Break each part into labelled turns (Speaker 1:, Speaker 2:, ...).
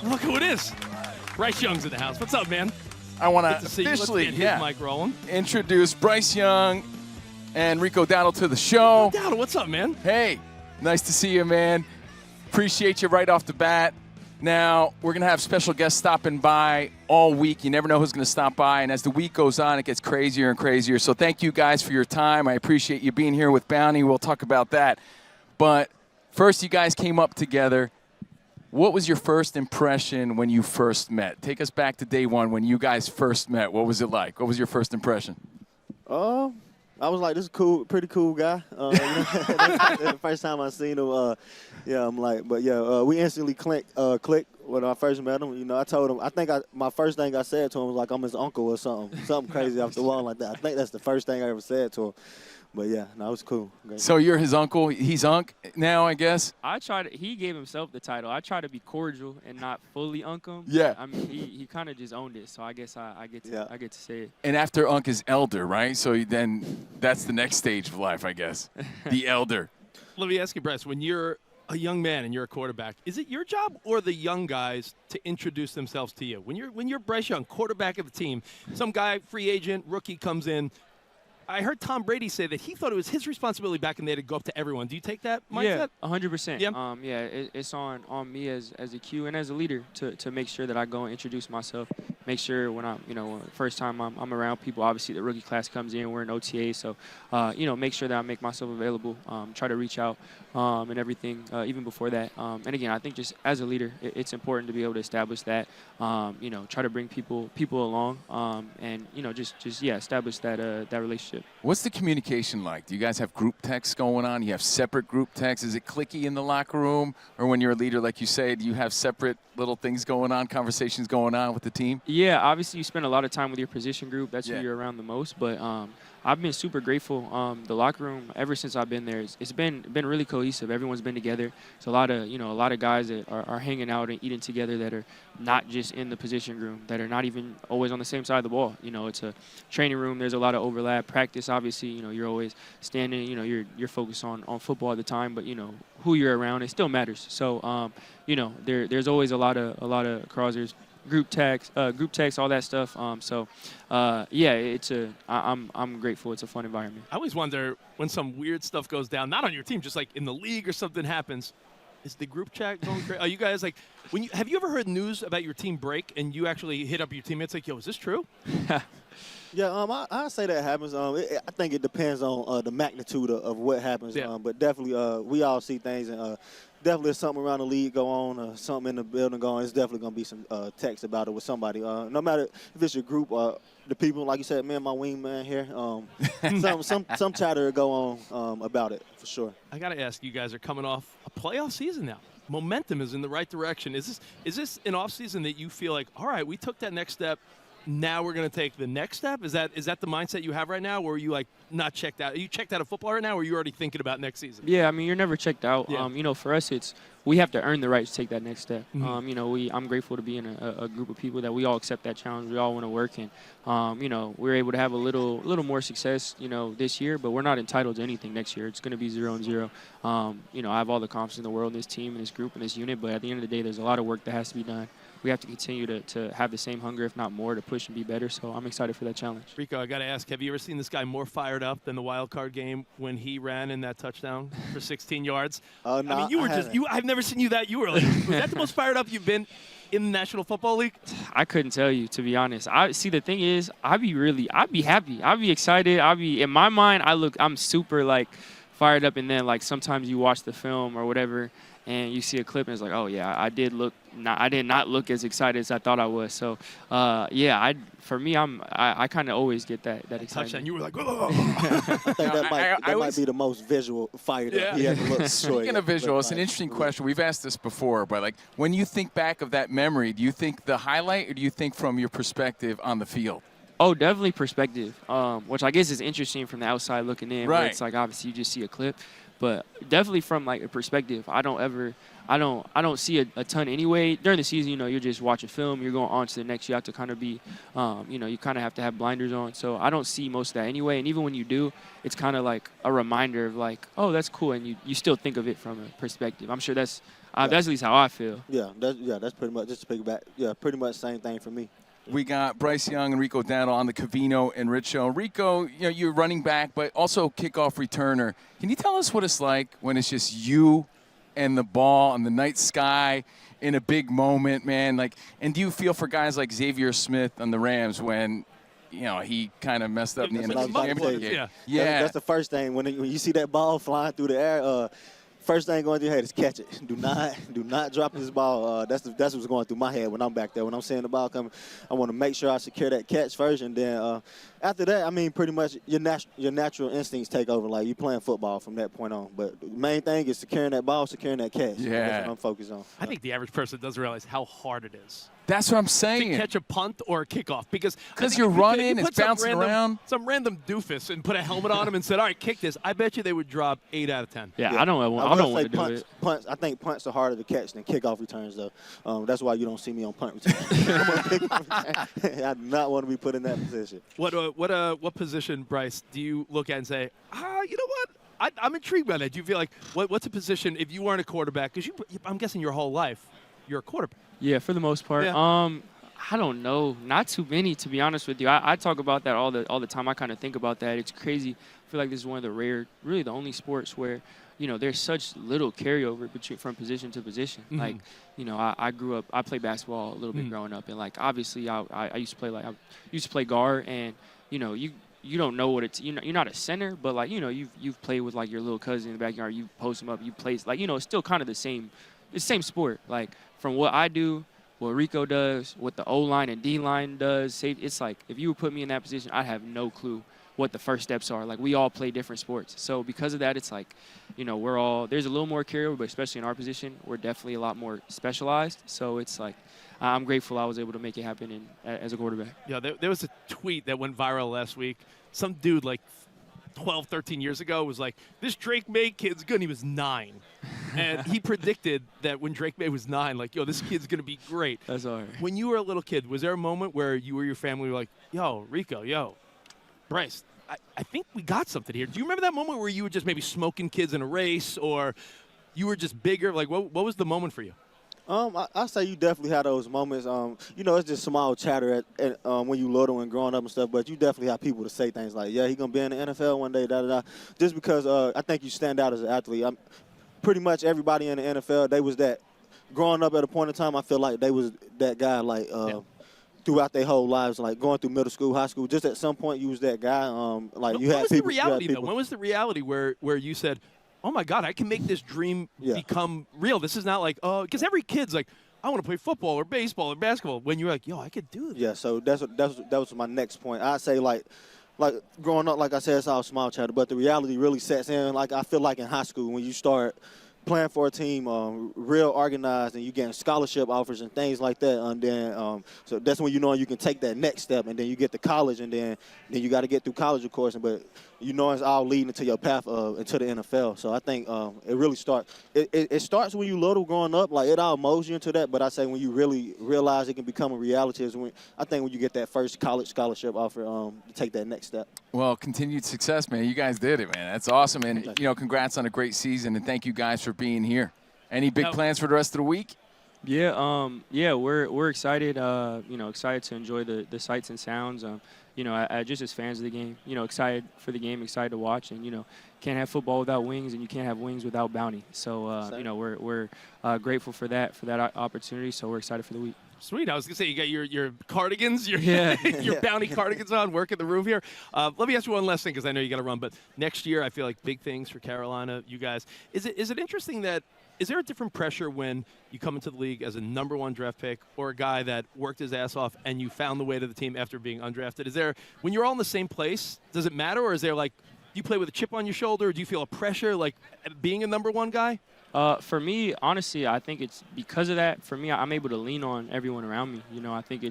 Speaker 1: Look who it is. Bryce Young's in the house. What's up, man?
Speaker 2: I want to
Speaker 1: officially mic rolling.
Speaker 2: Introduce Bryce Young and Rico Dowdle to the show.
Speaker 1: Rico Dowdle, what's up, man?
Speaker 2: Hey, nice to see you, man. Appreciate you right off the bat. Now, we're going to have special guests stopping by all week. You never know who's going to stop by. And as the week goes on, it gets crazier and crazier. So thank you guys for your time. I appreciate you being here with Bounty. We'll talk about that. But first, you guys came up together. What was your first impression when you first met? Take us back to day one when you guys first met. What was it like? What was your first impression?
Speaker 3: I was like, this is cool, pretty cool guy. The first time I seen him, I'm like, but yeah, we instantly clicked when I first met him. You know, I told him, my first thing I said to him was like, I'm his uncle or something crazy off the wall like that. I think that's the first thing I ever said to him. But yeah, no, it was cool. Great.
Speaker 2: So you're his uncle. He's Unc now, I guess.
Speaker 4: He gave himself the title. I try to be cordial and not fully Unc him.
Speaker 2: Yeah.
Speaker 4: I mean, he kind of just owned it. So I guess I get to say it.
Speaker 2: And after Unc is elder, right? So then that's the next stage of life, I guess. The elder.
Speaker 1: Let me ask you, Bryce, when you're a young man and you're a quarterback, is it your job or the young guys to introduce themselves to you? When you're Bryce Young, quarterback of the team, some guy, free agent, rookie comes in. I heard Tom Brady say that he thought it was his responsibility back in there to go up to everyone. Do you take that mindset?
Speaker 4: Yeah, 100%.
Speaker 1: Yeah.
Speaker 4: It's on me as a Q and as a leader to make sure that I go and introduce myself. Make sure when first time I'm around people, obviously the rookie class comes in, we're in OTA, so make sure that I make myself available, try to reach out and everything even before that. And again, I think just as a leader, it's important to be able to establish that. Try to bring people along, and establish that relationship.
Speaker 2: What's the communication like? Do you guys have group texts going on? You have separate group texts? Is it clicky in the locker room? Or when you're a leader, like you say, do you have separate little things going on, conversations going on with the team?
Speaker 4: Yeah, obviously you spend a lot of time with your position group. That's who you're around the most. But I've been super grateful. The locker room, ever since I've been there, it's been really cohesive. Everyone's been together. It's a lot of guys that are hanging out and eating together that are not just in the position room, that are not even always on the same side of the ball. It's a training room. There's a lot of overlap. Practice, obviously, you're always standing. You're focused on football at the time, but who you're around, it still matters. So there's always a lot of crossers. Group text, all that stuff. I'm grateful. It's a fun environment.
Speaker 1: I always wonder when some weird stuff goes down, not on your team, just like in the league or something happens. Is the group chat going crazy? Are you guys like, have you ever heard news about your team break and you actually hit up your teammates like, yo, is this true?
Speaker 3: Yeah, I say that happens. I think it depends on the magnitude of what happens.
Speaker 1: Yeah.
Speaker 3: But definitely, we all see things, and definitely if something around the league go on, something in the building going, it's definitely going to be some text about it with somebody. No matter if it's your group or the people, like you said, me and my wingman here, some chatter will go on about it for sure.
Speaker 1: I got to ask, you guys are coming off a playoff season now. Momentum is in the right direction. Is this an off season that you feel like, all right, we took that next step, now we're going to take the next step? Is that the mindset you have right now, or are you like not checked out? Are you checked out of football right now, or are you already thinking about next season?
Speaker 4: Yeah, I mean, you're never checked out.
Speaker 1: Yeah.
Speaker 4: For us, we have to earn the right to take that next step.
Speaker 1: Mm-hmm.
Speaker 4: I'm grateful to be in a group of people that we all accept that challenge. We all want to work, and we're able to have a little more success, this year. But we're not entitled to anything next year. It's going to be 0-0. I have all the confidence in the world in this team, in this group, in this unit. But at the end of the day, there's a lot of work that has to be done. We have to continue to have the same hunger, if not more, to push and be better. So I'm excited for that challenge.
Speaker 1: Rico, I got to ask, have you ever seen this guy more fired up than the wild card game when he ran in that touchdown for 16 yards?
Speaker 3: No,
Speaker 1: I mean, I've never seen you that early. Was that the most fired up you've been in the National Football League?
Speaker 4: I couldn't tell you, to be honest. The thing is, I'd be happy. I'd be excited. in my mind, I'm super fired up, and then sometimes you watch the film or whatever, and you see a clip, and it's like, oh yeah, I did not look as excited as I thought I was. So, for me, I kind of always get that excitement.
Speaker 1: Touchdown, you were like, oh.
Speaker 3: I think that might be the most visual fire that he ever looked.
Speaker 2: Speaking of visual, it's an interesting question. We've asked this before, but when you think back of that memory, do you think the highlight, or do you think from your perspective on the field?
Speaker 4: Oh, definitely perspective, which I guess is interesting from the outside looking in.
Speaker 2: Right.
Speaker 4: Where it's obviously you just see a clip, but definitely from a perspective, I don't see a ton anyway. During the season, you're just watching film. You're going on to the next. You have to kind of be, you kind of have to have blinders on. So I don't see most of that anyway. And even when you do, it's kind of like a reminder of oh, that's cool. And you still think of it from a perspective. I'm sure that's That's at least how I feel.
Speaker 3: Yeah, that's pretty much, just to piggyback. Yeah, pretty much same thing for me.
Speaker 2: We got Bryce Young and Rico Dowdle on the Covino and Rich show. Rico, you're running back, but also kickoff returner. Can you tell us what it's like when it's just you and the ball and the night sky in a big moment, man? Like, and do you feel for guys like Xavier Smith on the Rams when, he kind of messed up in the NFC Championship game?
Speaker 1: Yeah.
Speaker 3: That's the first thing when you see that ball flying through the air. First thing going through your head is catch it. Do not drop this ball. That's what's going through my head when I'm back there. When I'm seeing the ball coming, I want to make sure I secure that catch first, and then after that, I mean, pretty much your natural instincts take over. Like you playing football from that point on. But the main thing is securing that ball, securing that catch.
Speaker 2: Yeah,
Speaker 3: that's what I'm focused on.
Speaker 1: I think the average person doesn't realize how hard it is
Speaker 2: That's what I'm saying.
Speaker 1: to catch a punt or a kickoff because
Speaker 2: you're running,
Speaker 1: put
Speaker 2: it's bouncing around.
Speaker 1: Some random doofus and put a helmet on him and said, "All right, kick this." I bet you they would drop 8 out of 10.
Speaker 4: Yeah, I don't want to do it.
Speaker 3: Punts, I think punts are harder to catch than kickoff returns, though. That's why you don't see me on punt returns. I'm on kickoff return. I do not want to be put in that position.
Speaker 1: What position, Bryce, do you look at and say, you know what? I'm intrigued by that. Do you feel like what's a position if you weren't a quarterback? Because I'm guessing your whole life you're a quarterback.
Speaker 4: Yeah, for the most part.
Speaker 1: Yeah.
Speaker 4: I don't know. Not too many, to be honest with you. I talk about that all the time. I kind of think about that. It's crazy. I feel like this is one of the rare, really the only sports where, there's such little carryover from position to position.
Speaker 1: Mm-hmm.
Speaker 4: Like, I grew up, I played basketball a little bit growing up. And, like, obviously I used to play guard. And, you don't know what it's, you're not a center, but, like, you've played with, like, your little cousin in the backyard. You post him up, you play. Like, it's still kind of the same sport. Like, from what I do, what Rico does, what the O-line and D-line does, it's like if you would put me in that position, I'd have no clue what the first steps are. Like, we all play different sports. So because of that, it's like, there's a little more carryover, but especially in our position, we're definitely a lot more specialized. So it's like, I'm grateful I was able to make it happen as a quarterback.
Speaker 1: Yeah, there was a tweet that went viral last week. Some dude, like, 12, 13 years ago was like, this Drake May kid's good. And he was 9. And he predicted that when Drake May was 9, like, this kid's going to be great.
Speaker 4: That's all right.
Speaker 1: When you were a little kid, was there a moment where you or your family were like, yo, Rico, Bryce, I think we got something here. Do you remember that moment where you were just maybe smoking kids in a race or you were just bigger? Like, what was the moment for you?
Speaker 3: I say you definitely had those moments. It's just small chatter when you little and growing up and stuff. But you definitely have people to say things like, "Yeah, he's gonna be in the NFL one day." Just because I think you stand out as an athlete. Pretty much everybody in the NFL, they was that. Growing up at a point in time, I feel like they was that guy. Like throughout their whole lives, like going through middle school, high school. Just at some point, you was that guy. Like you had people. When was the reality though?
Speaker 1: When was the reality where you said, oh, my God, I can make this dream become real. This is not like, because every kid's like, I want to play football or baseball or basketball. When you're like, I could do this.
Speaker 3: Yeah, so that was my next point. I'd say, like growing up, like I said, it's all small chatter, but the reality really sets in. Like, I feel like in high school when you start playing for a team, real organized, and you getting scholarship offers and things like that. And then, so that's when you can take that next step, and then you get to college, and then you got to get through college, of course. But it's all leading to your path into the NFL. So I think it really starts. It starts when you little growing up, like it all molds you into that. But I say when you really realize it can become a reality is when you get that first college scholarship offer to take that next step.
Speaker 2: Well, continued success, man. You guys did it, man. That's awesome. And, congrats on a great season. And thank you guys for being here. Any big plans for the rest of the week?
Speaker 4: Yeah, we're excited, excited to enjoy the sights and sounds. Just as fans of the game, excited for the game, excited to watch. And, can't have football without wings, and you can't have wings without bounty. So, we're grateful for that opportunity. So we're excited for the week.
Speaker 1: Sweet. I was going to say, you got your cardigans, your bounty cardigans on, working the room here. Let me ask you one last thing because I know you got to run. But next year, I feel like big things for Carolina, you guys. Is it interesting that – is there a different pressure when you come into the league as a number 1 draft pick or a guy that worked his ass off and you found the way to the team after being undrafted? Is there – when you're all in the same place, does it matter, or is there like – do you play with a chip on your shoulder, or do you feel a pressure like being a number 1 guy?
Speaker 4: For me, honestly, I think it's because of that. For me, I'm able to lean on everyone around me. I think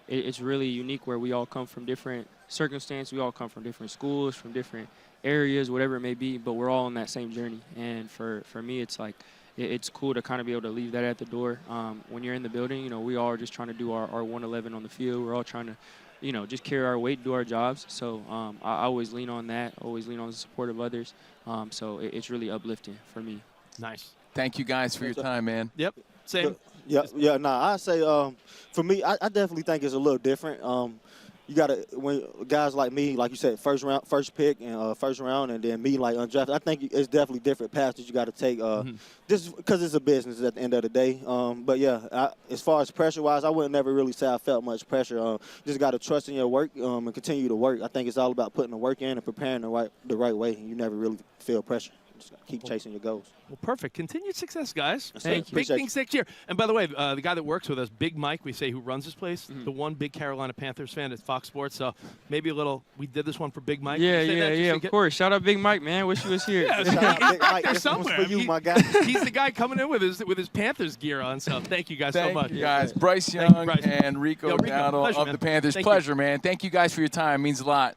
Speaker 4: it's really unique where we all come from different circumstances. We all come from different schools, from different areas, whatever it may be, but we're all on that same journey. And for me, it's like it's cool to kind of be able to leave that at the door. When you're in the building, we all are just trying to do our 111 on the field. We're all trying to just carry our weight, do our jobs. So I always lean on that, always lean on the support of others. So it's really uplifting for me.
Speaker 1: Nice.
Speaker 2: Thank you guys for your time, man.
Speaker 1: Yep. Same.
Speaker 3: Yeah. Nah, I say for me, I definitely think it's a little different. You gotta when guys like me, like you said, first pick and first round, and then me like undrafted. I think it's definitely different paths that you got to take. Just because it's a business at the end of the day. But yeah, as far as pressure wise, I wouldn't never really say I felt much pressure. Just got to trust in your work and continue to work. I think it's all about putting the work in and preparing the right way. You never really feel pressure. Just gotta keep chasing your goals.
Speaker 1: Well, perfect. Continued success, guys.
Speaker 4: Thank you.
Speaker 1: Big things next year. And by the way, the guy that works with us, Big Mike, we say who runs this place, the one big Carolina Panthers fan at Fox Sports. So maybe a little. We did this one for Big Mike.
Speaker 4: Yeah. Of course. Shout out Big Mike, man. Wish he was here.
Speaker 1: Yeah,
Speaker 3: Shout out Big Mike.
Speaker 1: there
Speaker 3: This one's
Speaker 1: somewhere.
Speaker 3: for you, my guy.
Speaker 1: He's the guy coming in with his Panthers gear on. So thank you guys so much.
Speaker 2: Thank you guys. Bryce
Speaker 1: Thank you,
Speaker 2: Young
Speaker 1: Bryce.
Speaker 2: and Rico
Speaker 1: Yo, Rico,
Speaker 2: Dowdle
Speaker 1: pleasure,
Speaker 2: of
Speaker 1: man.
Speaker 2: the Panthers.
Speaker 1: Thank you.
Speaker 2: Pleasure, man. Thank you guys for your time. It means a lot.